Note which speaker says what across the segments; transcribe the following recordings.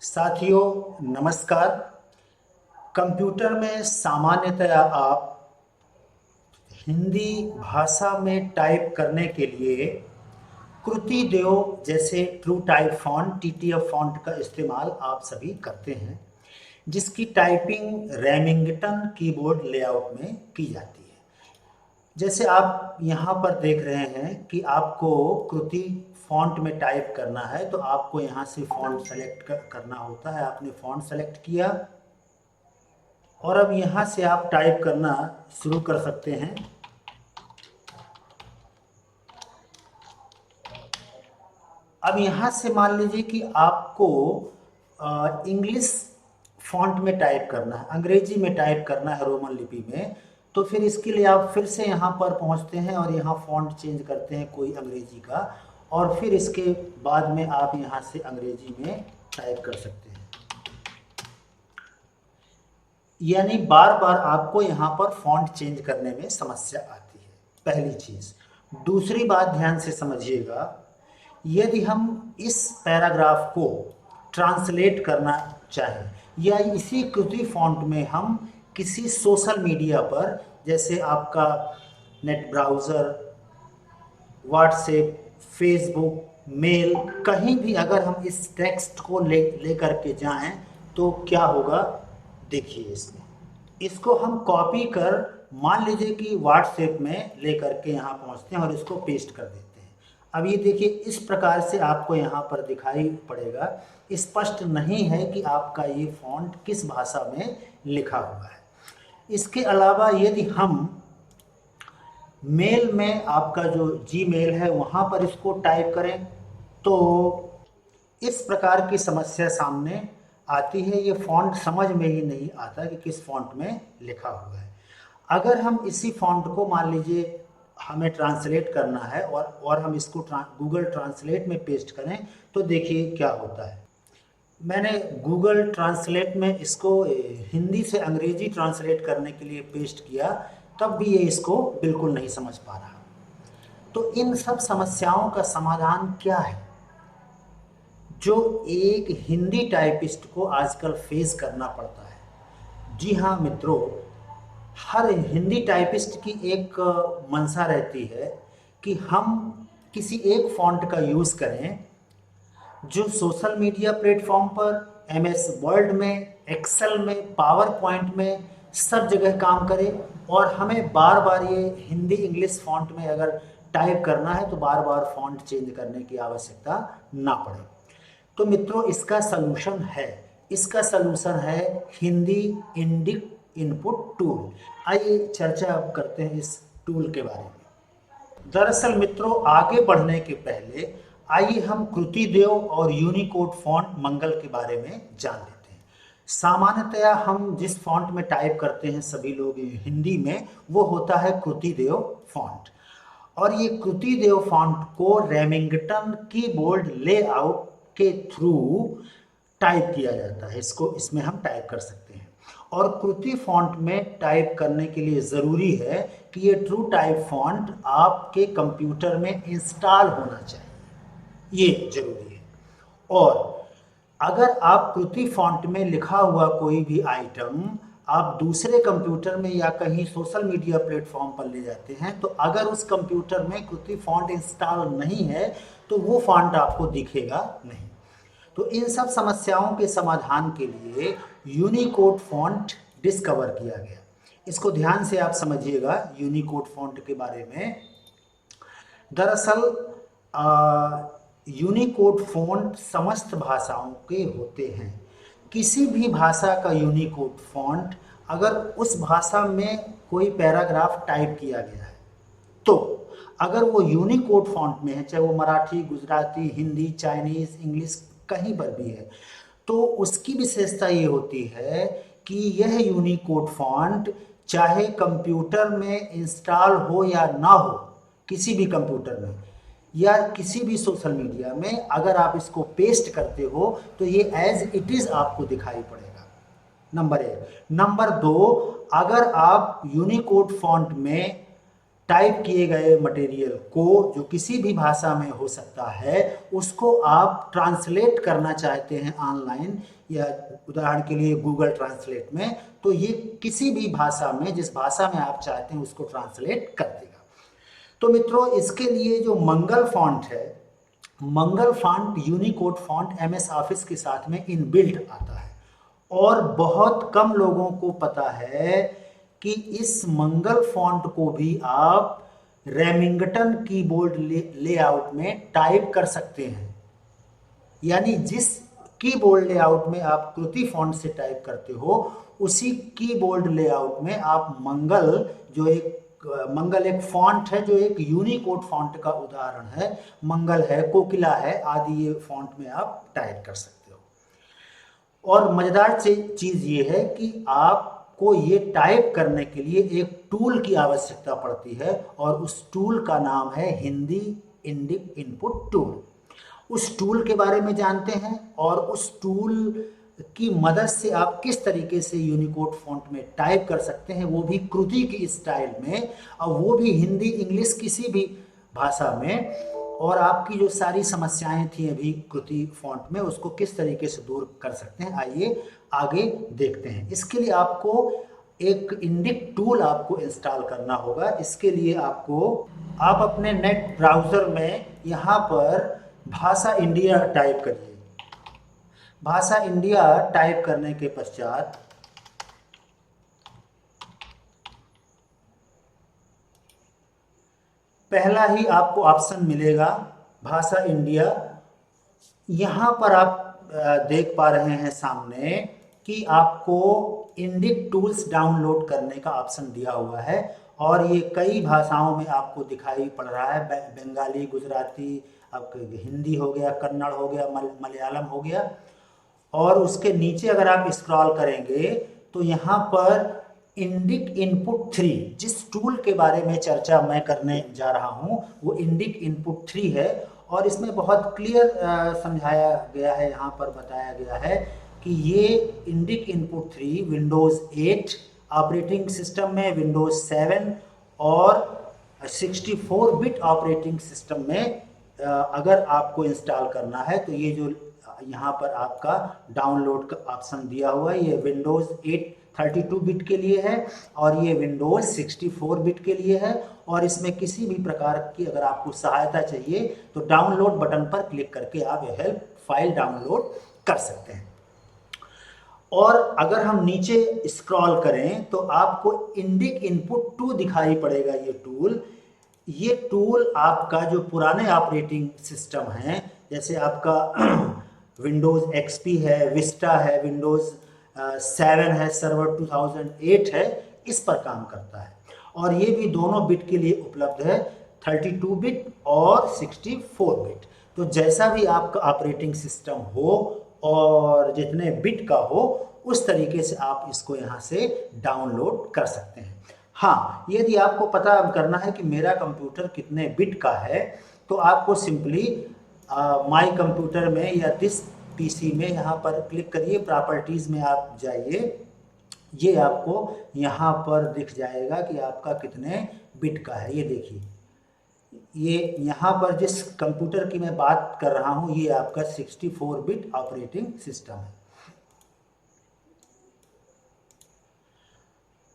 Speaker 1: साथियों नमस्कार। कंप्यूटर में सामान्यतया आप हिंदी भाषा में टाइप करने के लिए कृति देव जैसे true type font TTF font का इस्तेमाल आप सभी करते हैं, जिसकी टाइपिंग रेमिंगटन कीबोर्ड लेआउट में की जाती है। जैसे आप यहाँ पर देख रहे हैं कि आपको कृति फॉन्ट में टाइप करना है, तो आपको यहाँ से फॉन्ट सेलेक्ट करना होता है। आपने फॉन्ट सेलेक्ट किया और अब यहाँ से आप टाइप करना शुरू कर सकते हैं। अब यहाँ से मान लीजिए कि आपको इंग्लिश फॉन्ट में टाइप करना है, अंग्रेजी में टाइप करना है रोमन लिपि में, तो फिर इसके लिए आप फिर से यहाँ पर पहुँचते हैं और यहाँ फॉन्ट चेंज करते हैं कोई अंग्रेजी का, और फिर इसके बाद में आप यहाँ से अंग्रेजी में टाइप कर सकते हैं। यानी बार बार आपको यहाँ पर फॉन्ट चेंज करने में समस्या आती है, पहली चीज़। दूसरी बात ध्यान से समझिएगा, यदि हम इस पैराग्राफ को ट्रांसलेट करना चाहें या इसी कृति फॉन्ट में हम किसी सोशल मीडिया पर, जैसे आपका net browser, WhatsApp, Facebook, mail, कहीं भी अगर हम इस टेक्स्ट को ले करके जाएं तो क्या होगा, देखिए इसको हम कॉपी कर मान लीजिए कि व्हाट्सएप में ले करके यहाँ पहुँचते हैं और इसको पेस्ट कर देते हैं। अब ये देखिए इस प्रकार से आपको यहाँ पर दिखाई पड़ेगा, स्पष्ट नहीं है कि आपका ये फॉन्ट किस भाषा में लिखा हुआ है। इसके अलावा यदि हम मेल में, आपका जो जीमेल है वहाँ पर इसको टाइप करें तो इस प्रकार की समस्या सामने आती है। ये फॉन्ट समझ में ही नहीं आता कि किस फॉन्ट में लिखा हुआ है। अगर हम इसी फॉन्ट को मान लीजिए हमें ट्रांसलेट करना है और हम इसको गूगल ट्रांसलेट में पेस्ट करें तो देखिए क्या होता है। मैंने गूगल ट्रांसलेट में इसको हिंदी से अंग्रेजी ट्रांसलेट करने के लिए पेस्ट किया, तब भी ये इसको बिल्कुल नहीं समझ पा रहा। तो इन सब समस्याओं का समाधान क्या है जो एक हिंदी टाइपिस्ट को आजकल फेस करना पड़ता है? जी हाँ मित्रों, हर हिंदी टाइपिस्ट की एक मंशा रहती है कि हम किसी एक फॉन्ट का यूज़ करें जो सोशल मीडिया प्लेटफॉर्म पर, MS वर्ड में, एक्सेल में, पावर पॉइंट में सब जगह काम करे, और हमें बार बार ये हिंदी इंग्लिश फॉन्ट में अगर टाइप करना है तो बार बार फॉन्ट चेंज करने की आवश्यकता ना पड़े। तो मित्रों इसका सलूशन है, हिंदी इंडिक इनपुट टूल। आइए चर्चा अब करते हैं इस टूल के बारे में। दरअसल मित्रों आगे बढ़ने के पहले आइए हम कृति देव और यूनिकोड फॉन्ट मंगल के बारे में जान लेते हैं। सामान्यतया हम जिस फॉन्ट में टाइप करते हैं सभी लोग हिंदी में, वो होता है कृति देव फॉन्ट, और ये कृति देव फॉन्ट को रेमिंगटन कीबोर्ड लेआउट के थ्रू टाइप किया जाता है। इसमें हम टाइप कर सकते हैं, और कृति फॉन्ट में टाइप करने के लिए ज़रूरी है कि ये ट्रू टाइप फॉन्ट आपके कंप्यूटर में इंस्टॉल होना चाहिए, ये जरूरी है। और अगर आप कृति फॉन्ट में लिखा हुआ कोई भी आइटम आप दूसरे कंप्यूटर में या कहीं सोशल मीडिया प्लेटफॉर्म पर ले जाते हैं, तो अगर उस कंप्यूटर में कृति फॉन्ट इंस्टॉल नहीं है तो वो फॉन्ट आपको दिखेगा नहीं। तो इन सब समस्याओं के समाधान के लिए यूनिकोड फॉन्ट डिस्कवर किया गया। इसको ध्यान से आप समझिएगा यूनिकोड फॉन्ट के बारे में। दरअसल यूनिकोड फॉन्ट समस्त भाषाओं के होते हैं। किसी भी भाषा का यूनिकोड फॉन्ट, अगर उस भाषा में कोई पैराग्राफ टाइप किया गया है तो अगर वो यूनिकोड फॉन्ट में है, चाहे वो मराठी, गुजराती, हिंदी, चाइनीज़, इंग्लिश कहीं पर भी है, तो उसकी विशेषता ये होती है कि यह यूनिकोड फॉन्ट चाहे कंप्यूटर में इंस्टॉल हो या ना हो, किसी भी कंप्यूटर में या किसी भी सोशल मीडिया में अगर आप इसको पेस्ट करते हो तो ये एज इट इज़ आपको दिखाई पड़ेगा, नंबर 1। नंबर 2, अगर आप यूनिकोड फॉन्ट में टाइप किए गए मटेरियल को, जो किसी भी भाषा में हो सकता है, उसको आप ट्रांसलेट करना चाहते हैं ऑनलाइन या उदाहरण के लिए गूगल ट्रांसलेट में, तो ये किसी भी भाषा में, जिस भाषा में आप चाहते हैं उसको ट्रांसलेट कर देगा। तो मित्रों, इसके लिए जो मंगल फॉन्ट है, Mangal font Unicode font MS office के साथ में इनबिल्ट आता है और बहुत कम लोगों को पता है कि इस मंगल फॉन्ट को भी आप रेमिंगटन कीबोर्ड लेआउट में टाइप कर सकते हैं। यानी जिस कीबोर्ड लेआउट में आप कृति फॉन्ट से टाइप करते हो, उसी कीबोर्ड लेआउट में आप मंगल एक फॉन्ट है जो एक यूनिकोड फॉन्ट का उदाहरण है, मंगल है, कोकिला है आदि, ये फॉन्ट में आप टाइप कर सकते हो। और मजेदार चीज ये है कि आपको ये टाइप करने के लिए एक टूल की आवश्यकता पड़ती है और उस टूल का नाम है हिंदी इंडिक इनपुट टूल। उस टूल के बारे में जानते हैं और उस टूल की मदद से आप किस तरीके से यूनिकोड फॉन्ट में टाइप कर सकते हैं, वो भी कृति की स्टाइल में, और वो भी हिंदी इंग्लिश किसी भी भाषा में। और आपकी जो सारी समस्याएं थी अभी कृति फॉन्ट में, उसको किस तरीके से दूर कर सकते हैं, आइए आगे देखते हैं। इसके लिए आपको एक इंडिक टूल आपको इंस्टॉल करना होगा। इसके लिए आप अपने नेट ब्राउज़र में यहाँ पर भाषा इंडिया टाइप करिए। भाषा इंडिया टाइप करने के पश्चात पहला ही आपको ऑप्शन मिलेगा भाषा इंडिया। यहाँ पर आप देख पा रहे हैं सामने कि आपको इंडिक टूल्स डाउनलोड करने का ऑप्शन दिया हुआ है और ये कई भाषाओं में आपको दिखाई पड़ रहा है। बंगाली, गुजराती, आपके हिंदी हो गया, कन्नड़ हो गया, मलयालम हो गया। और उसके नीचे अगर आप स्क्रॉल करेंगे तो यहाँ पर इंडिक इनपुट 3, जिस टूल के बारे में चर्चा मैं करने जा रहा हूँ वो इंडिक इनपुट 3 है। और इसमें बहुत क्लियर समझाया गया है, यहाँ पर बताया गया है कि ये Indic input 3 Windows 8 operating system में, विंडोज़ 7 और 64 बिट ऑपरेटिंग सिस्टम में अगर आपको इंस्टॉल करना है तो ये जो यहाँ पर आपका डाउनलोड का ऑप्शन दिया हुआ है, ये विंडोज़ 8 32 बिट के लिए है और ये विंडोज़ 64 बिट के लिए है। और इसमें किसी भी प्रकार की अगर आपको सहायता चाहिए तो डाउनलोड बटन पर क्लिक करके आप ये हेल्प फाइल डाउनलोड कर सकते हैं। और अगर हम नीचे स्क्रॉल करें तो आपको इंडिक इनपुट 2 दिखाई पड़ेगा। ये टूल आपका जो पुराने ऑपरेटिंग सिस्टम हैं, जैसे आपका विंडोज़ XP है, विस्टा है, विंडोज़ 7 है, सर्वर 2008 है, इस पर काम करता है। और ये भी दोनों बिट के लिए उपलब्ध है, 32 बिट और 64 बिट। तो जैसा भी आपका ऑपरेटिंग सिस्टम हो और जितने बिट का हो, उस तरीके से आप इसको यहाँ से डाउनलोड कर सकते हैं। हाँ, यदि आपको पता करना है कि मेरा कंप्यूटर कितने बिट का है तो आपको सिंपली माई कंप्यूटर में या दिस PC में यहाँ पर क्लिक करिए, प्रॉपर्टीज़ में आप जाइए, ये आपको यहाँ पर दिख जाएगा कि आपका कितने बिट का है। ये देखिए, ये यहाँ पर जिस कंप्यूटर की मैं बात कर रहा हूँ ये आपका 64 बिट ऑपरेटिंग सिस्टम है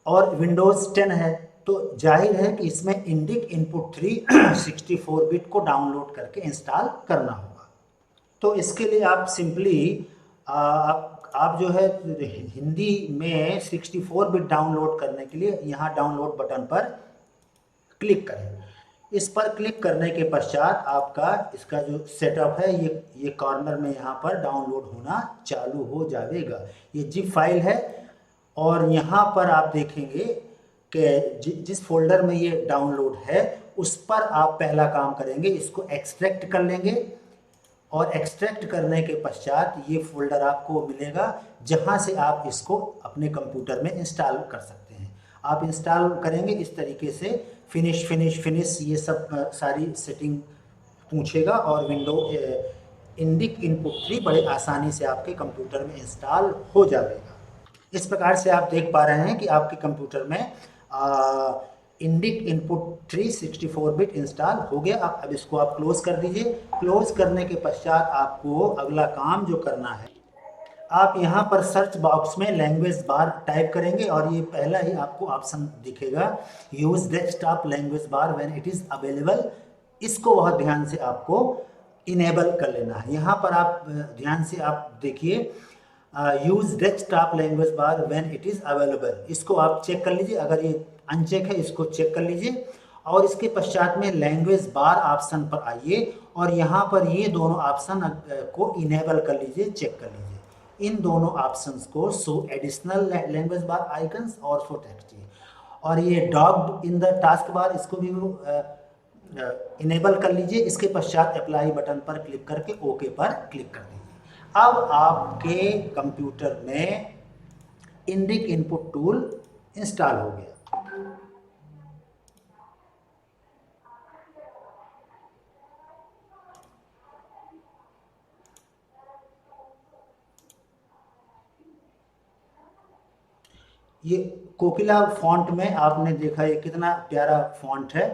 Speaker 1: और विंडोज़ 10 है। तो जाहिर है कि इसमें इंडिक इनपुट 3 64 बिट को डाउनलोड करके इंस्टॉल करना होगा। तो इसके लिए आप सिंपली आप जो है हिंदी में 64 बिट डाउनलोड करने के लिए यहाँ डाउनलोड बटन पर क्लिक करें। इस पर क्लिक करने के पश्चात आपका इसका जो सेटअप है ये कॉर्नर में यहाँ पर डाउनलोड होना चालू हो जाएगा। ये जिप फाइल है और यहाँ पर आप देखेंगे कि जिस फोल्डर में ये डाउनलोड है उस पर आप पहला काम करेंगे, इसको एक्सट्रैक्ट कर लेंगे और एक्सट्रैक्ट करने के पश्चात ये फोल्डर आपको मिलेगा जहाँ से आप इसको अपने कंप्यूटर में इंस्टॉल कर सकते हैं। आप इंस्टॉल करेंगे इस तरीके से, फिनिश ये सब सारी सेटिंग पूछेगा और विंडो इंडिक इनपुट 3 बड़े आसानी से आपके कंप्यूटर में इंस्टॉल हो जाएगा। इस प्रकार से आप देख पा रहे हैं कि आपके कंप्यूटर में इंडिक इनपुट 364 बिट इंस्टॉल हो गया। अब इसको आप क्लोज कर दीजिए। क्लोज करने के पश्चात आपको अगला काम जो करना है, आप यहाँ पर सर्च बॉक्स में लैंग्वेज बार टाइप करेंगे और ये पहला ही आपको ऑप्शन दिखेगा, use desktop language bar when it is available. इसको बहुत ध्यान से आपको इनेबल कर लेना है। यहाँ पर आप ध्यान से आप देखिए, use desktop language bar when it is available, इसको आप चेक कर लीजिए। अगर ये अनचेक है इसको चेक कर लीजिए और इसके पश्चात में लैंग्वेज बार ऑप्शन पर आइए और यहाँ पर ये दोनों ऑप्शन को इनेबल कर लीजिए, चेक कर लीजिए। इन दोनों ऑप्शंस को शो एडिशनल लैंग्वेज बार आइकन्स और शो टेक्स्ट, और ये डॉग्ड इन द टास्क बार, इसको भी इनेबल कर लीजिए। इसके पश्चात अप्लाई बटन पर क्लिक करके ओके पर क्लिक कर दीजिए। अब आपके कंप्यूटर में इंडिक इनपुट टूल इंस्टॉल हो गया। ये कोकिला फॉन्ट में आपने देखा ये कितना प्यारा फॉन्ट है।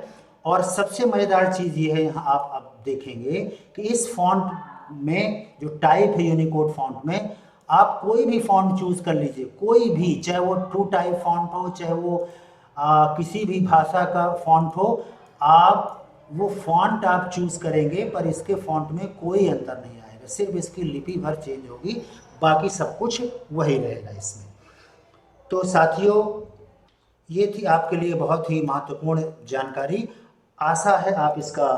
Speaker 1: और सबसे मज़ेदार चीज़ ये है, यहाँ आप देखेंगे कि इस फॉन्ट में जो टाइप है यूनिकोड फॉन्ट में, आप कोई भी फॉन्ट चूज़ कर लीजिए, कोई भी, चाहे वो ट्रू टाइप फॉन्ट हो, चाहे वो किसी भी भाषा का फॉन्ट हो, आप वो फॉन्ट आप चूज़ करेंगे पर इसके फॉन्ट में कोई अंतर नहीं आएगा, सिर्फ इसकी लिपि भर चेंज होगी, बाकी सब कुछ वही रहेगा इसमें। तो साथियों, ये थी आपके लिए बहुत ही महत्वपूर्ण जानकारी। आशा है आप इसका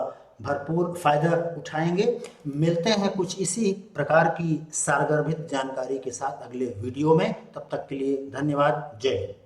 Speaker 1: भरपूर फ़ायदा उठाएंगे। मिलते हैं कुछ इसी प्रकार की सारगर्भित जानकारी के साथ अगले वीडियो में। तब तक के लिए धन्यवाद। जय हिंद।